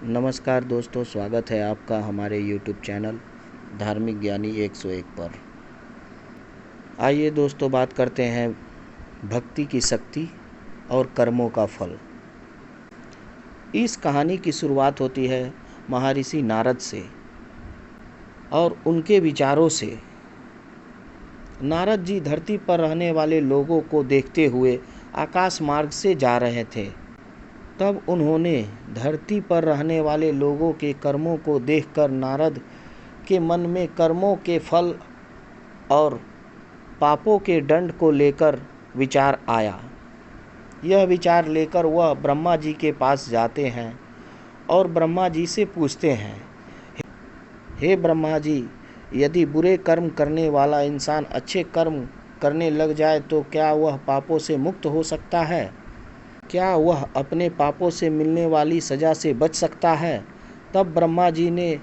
नमस्कार दोस्तों, स्वागत है आपका हमारे YouTube चैनल धार्मिक ज्ञानी 101 पर। आइए दोस्तों, बात करते हैं भक्ति की शक्ति और कर्मों का फल। इस कहानी की शुरुआत होती है महर्षि नारद से और उनके विचारों से। नारद जी धरती पर रहने वाले लोगों को देखते हुए आकाश मार्ग से जा रहे थे। तब उन्होंने धरती पर रहने वाले लोगों के कर्मों को देखकर नारद के मन में कर्मों के फल और पापों के दंड को लेकर विचार आया। यह विचार लेकर वह ब्रह्मा जी के पास जाते हैं और ब्रह्मा जी से पूछते हैं, हे ब्रह्मा जी, यदि बुरे कर्म करने वाला इंसान अच्छे कर्म करने लग जाए तो क्या वह पापों से मुक्त हो सकता है? क्या वह अपने पापों से मिलने वाली सज़ा से बच सकता है? तब ब्रह्मा जी ने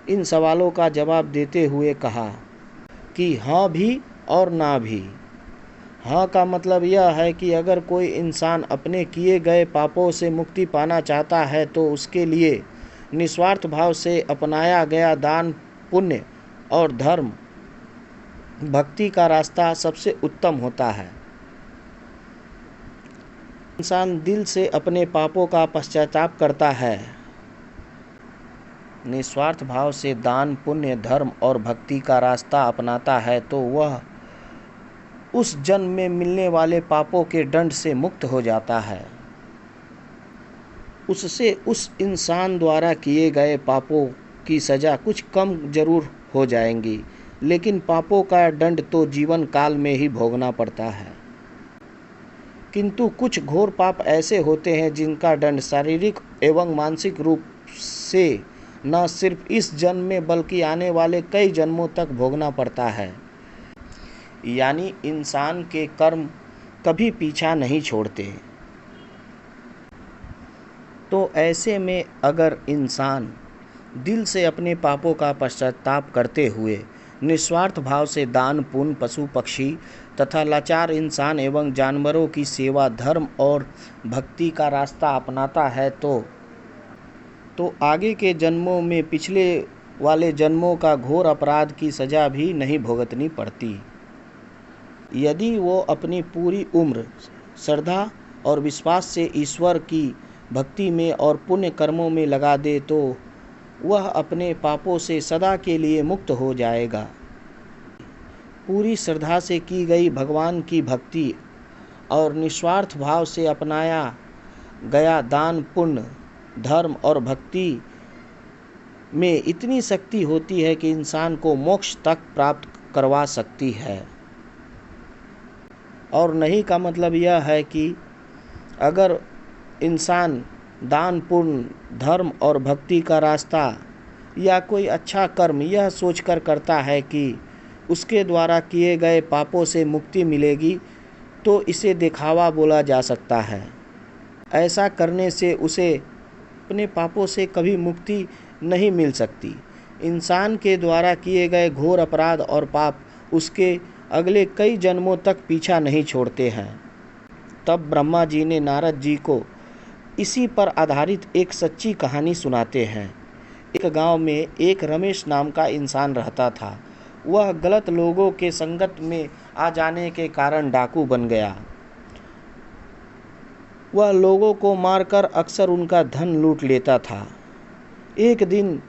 इन सवालों का जवाब देते हुए कहा कि हाँ भी और ना भी। हाँ का मतलब यह है कि अगर कोई इंसान अपने किए गए पापों से मुक्ति पाना चाहता है तो उसके लिए निस्वार्थ भाव से अपनाया गया दान, पुण्य और धर्म, भक्ति का रास्ता सबसे उत्तम होता है। इंसान दिल से अपने पापों का पश्चाताप करता है, निस्वार्थ भाव से दान, पुण्य, धर्म और भक्ति का रास्ता अपनाता है तो वह उस जन्म में मिलने वाले पापों के दंड से मुक्त हो जाता है। उससे उस इंसान द्वारा किए गए पापों की सज़ा कुछ कम जरूर हो जाएंगी, लेकिन पापों का दंड तो जीवन काल में ही भोगना पड़ता है। किंतु कुछ घोर पाप ऐसे होते हैं जिनका दंड शारीरिक एवं मानसिक रूप से न सिर्फ इस जन्म में बल्कि आने वाले कई जन्मों तक भोगना पड़ता है। यानी इंसान के कर्म कभी पीछा नहीं छोड़ते। तो ऐसे में अगर इंसान दिल से अपने पापों का पश्चाताप करते हुए निस्वार्थ भाव से दान, पुण्य, पशु पक्षी तथा लाचार इंसान एवं जानवरों की सेवा, धर्म और भक्ति का रास्ता अपनाता है तो आगे के जन्मों में पिछले वाले जन्मों का घोर अपराध की सज़ा भी नहीं भुगतनी पड़ती। यदि वो अपनी पूरी उम्र श्रद्धा और विश्वास से ईश्वर की भक्ति में और पुण्य कर्मों में लगा दे तो वह अपने पापों से सदा के लिए मुक्त हो जाएगा। पूरी श्रद्धा से की गई भगवान की भक्ति और निस्वार्थ भाव से अपनाया गया दान, पुण्य, धर्म और भक्ति में इतनी शक्ति होती है कि इंसान को मोक्ष तक प्राप्त करवा सकती है। और नहीं का मतलब यह है कि अगर इंसान दान, पुण्य, धर्म और भक्ति का रास्ता या कोई अच्छा कर्म यह सोचकर करता है कि उसके द्वारा किए गए पापों से मुक्ति मिलेगी तो इसे दिखावा बोला जा सकता है। ऐसा करने से उसे अपने पापों से कभी मुक्ति नहीं मिल सकती। इंसान के द्वारा किए गए घोर अपराध और पाप उसके अगले कई जन्मों तक पीछा नहीं छोड़ते हैं। तब ब्रह्मा जी ने नारद जी को इसी पर आधारित एक सच्ची कहानी सुनाते हैं। एक गांव में एक रमेश नाम का इंसान रहता था। वह गलत लोगों के संगत में आ जाने के कारण डाकू बन गया। वह लोगों को मारकर अक्सर उनका धन लूट लेता था। एक दिन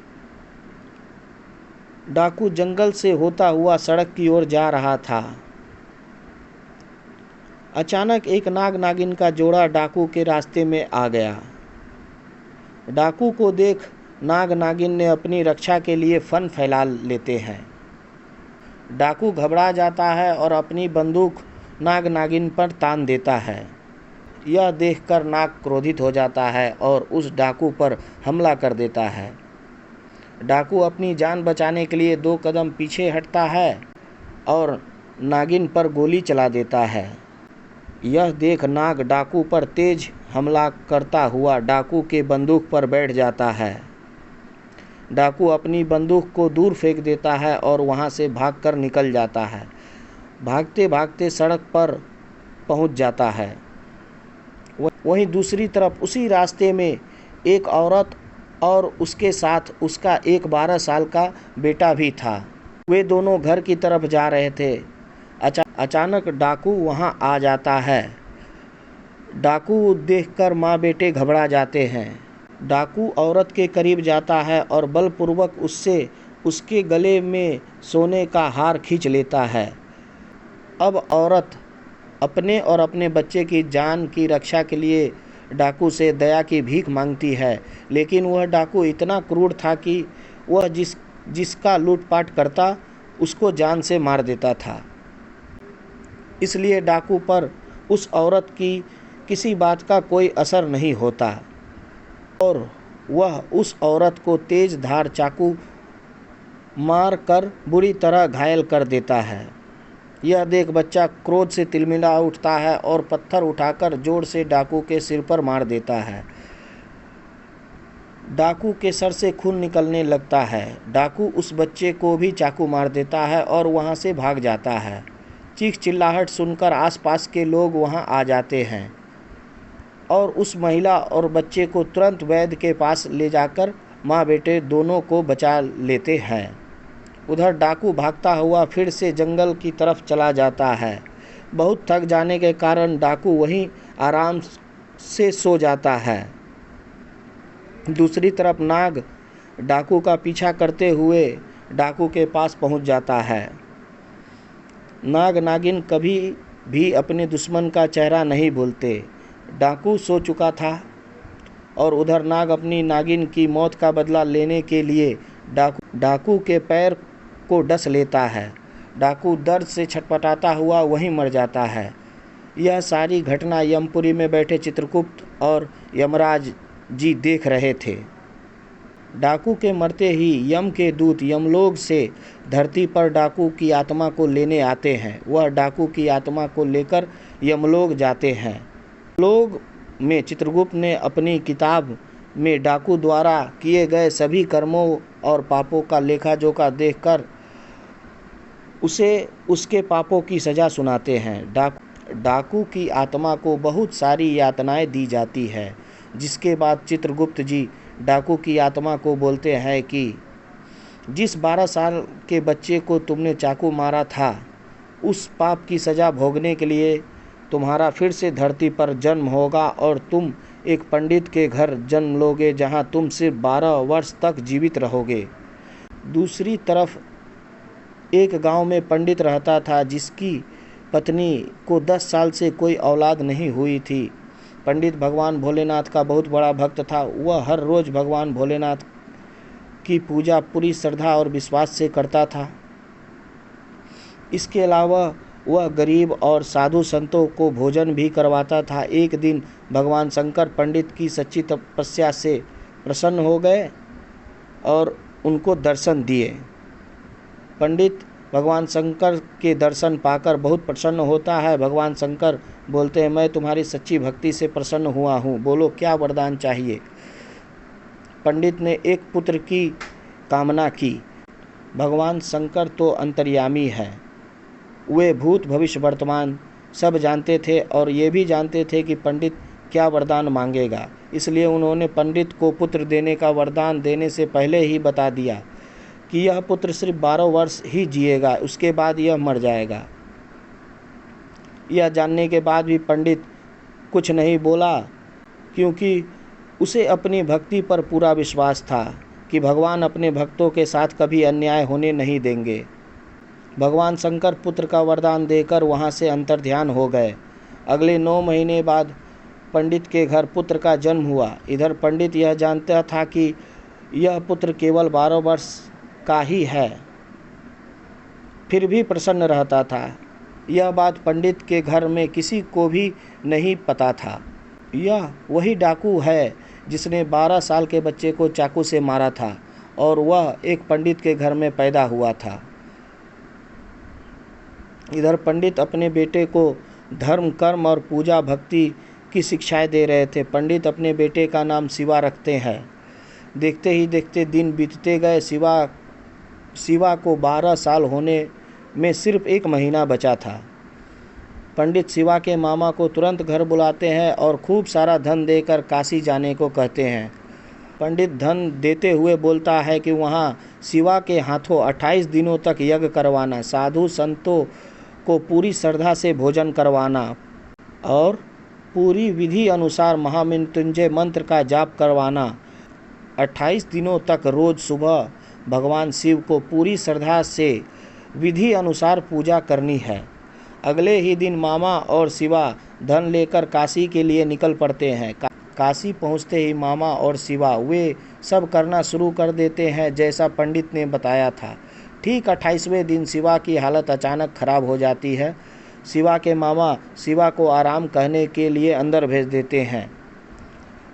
डाकू जंगल से होता हुआ सड़क की ओर जा रहा था। अचानक एक नाग नागिन का जोड़ा डाकू के रास्ते में आ गया। डाकू को देख नाग नागिन ने अपनी रक्षा के लिए फन फैला लेते हैं। डाकू घबरा जाता है और अपनी बंदूक नाग नागिन पर तान देता है। यह देखकर नाग क्रोधित हो जाता है और उस डाकू पर हमला कर देता है। डाकू अपनी जान बचाने के लिए 2 कदम पीछे हटता है और नागिन पर गोली चला देता है। यह देख नाग डाकू पर तेज हमला करता हुआ डाकू के बंदूक पर बैठ जाता है। डाकू अपनी बंदूक को दूर फेंक देता है और वहां से भागकर निकल जाता है। भागते भागते सड़क पर पहुंच जाता है। वहीं दूसरी तरफ उसी रास्ते में एक औरत और उसके साथ उसका एक 12 साल का बेटा भी था। वे दोनों घर की तरफ जा रहे थे। अचानक डाकू वहां आ जाता है। डाकू देखकर माँ बेटे घबरा जाते हैं। डाकू औरत के करीब जाता है और बलपूर्वक उससे उसके गले में सोने का हार खींच लेता है। अब औरत अपने और अपने बच्चे की जान की रक्षा के लिए डाकू से दया की भीख मांगती है, लेकिन वह डाकू इतना क्रूर था कि वह जिसका लूटपाट करता उसको जान से मार देता था। इसलिए डाकू पर उस औरत की किसी बात का कोई असर नहीं होता और वह उस औरत को तेज धार चाकू मार कर बुरी तरह घायल कर देता है। यह देख बच्चा क्रोध से तिलमिला उठता है और पत्थर उठाकर जोर से डाकू के सिर पर मार देता है। डाकू के सर से खून निकलने लगता है। डाकू उस बच्चे को भी चाकू मार देता है और वहां से भाग जाता है। चीख चिल्लाहट सुनकर आसपास के लोग वहां आ जाते हैं और उस महिला और बच्चे को तुरंत वैद्य के पास ले जाकर माँ बेटे दोनों को बचा लेते हैं। उधर डाकू भागता हुआ फिर से जंगल की तरफ चला जाता है। बहुत थक जाने के कारण डाकू वहीं आराम से सो जाता है। दूसरी तरफ नाग डाकू का पीछा करते हुए डाकू के पास पहुंच जाता है। नाग नागिन कभी भी अपने दुश्मन का चेहरा नहीं भूलते। डाकू सो चुका था और उधर नाग अपनी नागिन की मौत का बदला लेने के लिए डाकू के पैर को डस लेता है। डाकू दर्द से छटपटाता हुआ वहीं मर जाता है। यह सारी घटना यमपुरी में बैठे चित्रगुप्त और यमराज जी देख रहे थे। डाकू के मरते ही यम के दूत यमलोक से धरती पर डाकू की आत्मा को लेने आते हैं। वह डाकू की आत्मा को लेकर यमलोक जाते हैं। लोग में चित्रगुप्त ने अपनी किताब में डाकू द्वारा किए गए सभी कर्मों और पापों का लेखा जोखा देखकर उसे उसके पापों की सजा सुनाते हैं। डाकू की आत्मा को बहुत सारी यातनाएं दी जाती है, जिसके बाद चित्रगुप्त जी डाकू की आत्मा को बोलते हैं कि जिस 12 साल के बच्चे को तुमने चाकू मारा था, उस पाप की सजा भोगने के लिए तुम्हारा फिर से धरती पर जन्म होगा और तुम एक पंडित के घर जन्म लोगे, जहां तुम सिर्फ 12 वर्ष तक जीवित रहोगे। दूसरी तरफ एक गांव में पंडित रहता था, जिसकी पत्नी को 10 साल से कोई औलाद नहीं हुई थी। पंडित भगवान भोलेनाथ का बहुत बड़ा भक्त था। वह हर रोज भगवान भोलेनाथ की पूजा पूरी श्रद्धा और विश्वास से करता था। इसके अलावा वह गरीब और साधु संतों को भोजन भी करवाता था। एक दिन भगवान शंकर पंडित की सच्ची तपस्या से प्रसन्न हो गए और उनको दर्शन दिए। पंडित भगवान शंकर के दर्शन पाकर बहुत प्रसन्न होता है। भगवान शंकर बोलते हैं, मैं तुम्हारी सच्ची भक्ति से प्रसन्न हुआ हूँ, बोलो क्या वरदान चाहिए। पंडित ने एक पुत्र की कामना की। भगवान शंकर तो अंतर्यामी है, वे भूत भविष्य वर्तमान सब जानते थे और ये भी जानते थे कि पंडित क्या वरदान मांगेगा। इसलिए उन्होंने पंडित को पुत्र देने का वरदान देने से पहले ही बता दिया कि यह पुत्र सिर्फ 12 वर्ष ही जिएगा, उसके बाद यह मर जाएगा। यह जानने के बाद भी पंडित कुछ नहीं बोला, क्योंकि उसे अपनी भक्ति पर पूरा विश्वास था कि भगवान अपने भक्तों के साथ कभी अन्याय होने नहीं देंगे। भगवान शंकर पुत्र का वरदान देकर वहां से अंतर्ध्यान हो गए। अगले 9 महीने बाद पंडित के घर पुत्र का जन्म हुआ। इधर पंडित यह जानता था कि यह पुत्र केवल 12 वर्ष का ही है, फिर भी प्रसन्न रहता था। यह बात पंडित के घर में किसी को भी नहीं पता था। यह वही डाकू है जिसने 12 साल के बच्चे को चाकू से मारा था और वह एक पंडित के घर में पैदा हुआ था। इधर पंडित अपने बेटे को धर्म, कर्म और पूजा भक्ति की शिक्षाएं दे रहे थे। पंडित अपने बेटे का नाम शिवा रखते हैं। देखते ही देखते दिन बीतते गए। शिवा को 12 साल होने में सिर्फ 1 महीना बचा था। पंडित शिवा के मामा को तुरंत घर बुलाते हैं और खूब सारा धन देकर काशी जाने को कहते हैं। पंडित धन देते हुए बोलता है कि वहाँ शिवा के हाथों 28 दिनों तक यज्ञ करवाना, साधु संतों को पूरी श्रद्धा से भोजन करवाना और पूरी विधि अनुसार महामृत्युंजय मंत्र का जाप करवाना। 28 दिनों तक रोज सुबह भगवान शिव को पूरी श्रद्धा से विधि अनुसार पूजा करनी है। अगले ही दिन मामा और शिवा धन लेकर काशी के लिए निकल पड़ते हैं। काशी पहुंचते ही मामा और शिवा वे सब करना शुरू कर देते हैं जैसा पंडित ने बताया था। ठीक 28वें दिन शिवा की हालत अचानक खराब हो जाती है। शिवा के मामा शिवा को आराम करने के लिए अंदर भेज देते हैं।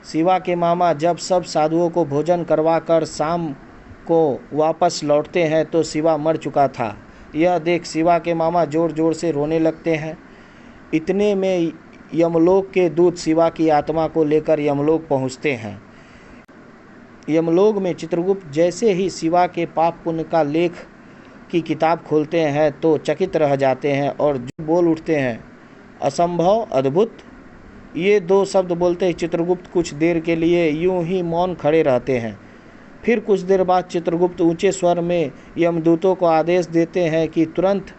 शिवा के मामा जब सब साधुओं को भोजन करवा कर शाम को वापस लौटते हैं तो शिवा मर चुका था। यह देख शिवा के मामा जोर जोर से रोने लगते हैं। इतने में यमलोक के दूत शिवा की आत्मा को लेकर यमलोक पहुंचते हैं। यमलोक में चित्रगुप्त जैसे ही शिवा के पाप पुण्य का लेख की किताब खोलते हैं तो चकित रह जाते हैं और बोल उठते हैं, असंभव, अद्भुत। ये 2 शब्द बोलते ही चित्रगुप्त कुछ देर के लिए यूं ही मौन खड़े रहते हैं। फिर कुछ देर बाद चित्रगुप्त ऊंचे स्वर में यमदूतों को आदेश देते हैं कि तुरंत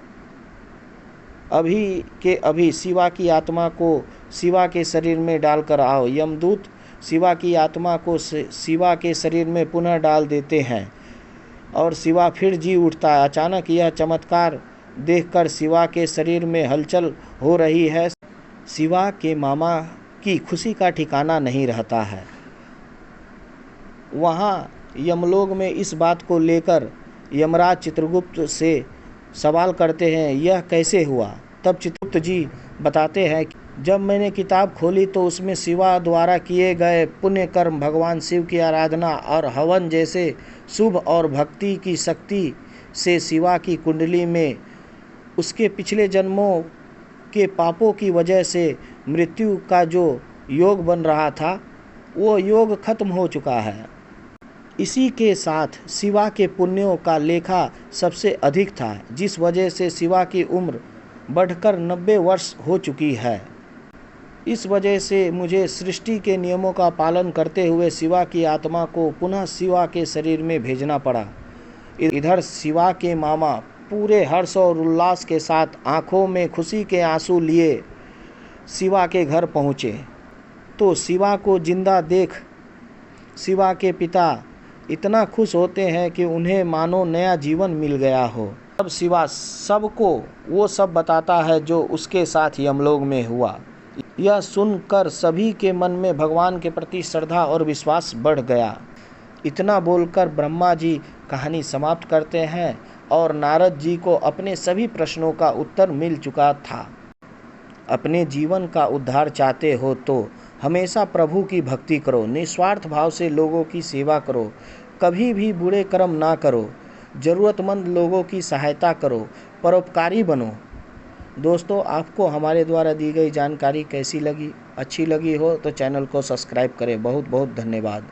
अभी के अभी शिवा की आत्मा को शिवा के शरीर में डालकर आओ। यमदूत शिवा की आत्मा को शिवा के शरीर में पुनः डाल देते हैं और शिवा फिर जी उठता है। अचानक यह चमत्कार देखकर शिवा के शरीर में हलचल हो रही है। शिवा के मामा की खुशी का ठिकाना नहीं रहता है। वहाँ यमलोक में इस बात को लेकर यमराज चित्रगुप्त से सवाल करते हैं, यह कैसे हुआ? तब चित्रगुप्त जी बताते हैं कि जब मैंने किताब खोली तो उसमें शिवा द्वारा किए गए पुण्य कर्म, भगवान शिव की आराधना और हवन जैसे शुभ और भक्ति की शक्ति से शिवा की कुंडली में उसके पिछले जन्मों के पापों की वजह से मृत्यु का जो योग बन रहा था वो योग खत्म हो चुका है। इसी के साथ शिवा के पुण्यों का लेखा सबसे अधिक था, जिस वजह से शिवा की उम्र बढ़कर 90 वर्ष हो चुकी है। इस वजह से मुझे सृष्टि के नियमों का पालन करते हुए शिवा की आत्मा को पुनः शिवा के शरीर में भेजना पड़ा। इधर शिवा के मामा पूरे हर्ष और उल्लास के साथ आंखों में खुशी के आंसू लिए शिवा के घर पहुँचे तो शिवा को जिंदा देख शिवा के पिता इतना खुश होते हैं कि उन्हें मानो नया जीवन मिल गया हो। तब शिवा सबको वो सब बताता है जो उसके साथ यमलोक में हुआ। यह सुनकर सभी के मन में भगवान के प्रति श्रद्धा और विश्वास बढ़ गया। इतना बोलकर ब्रह्मा जी कहानी समाप्त करते हैं और नारद जी को अपने सभी प्रश्नों का उत्तर मिल चुका था। अपने जीवन का उद्धार चाहते हो तो हमेशा प्रभु की भक्ति करो, निस्वार्थ भाव से लोगों की सेवा करो, कभी भी बुरे कर्म ना करो, ज़रूरतमंद लोगों की सहायता करो, परोपकारी बनो। दोस्तों, आपको हमारे द्वारा दी गई जानकारी कैसी लगी? अच्छी लगी हो तो चैनल को सब्सक्राइब करें। बहुत बहुत धन्यवाद।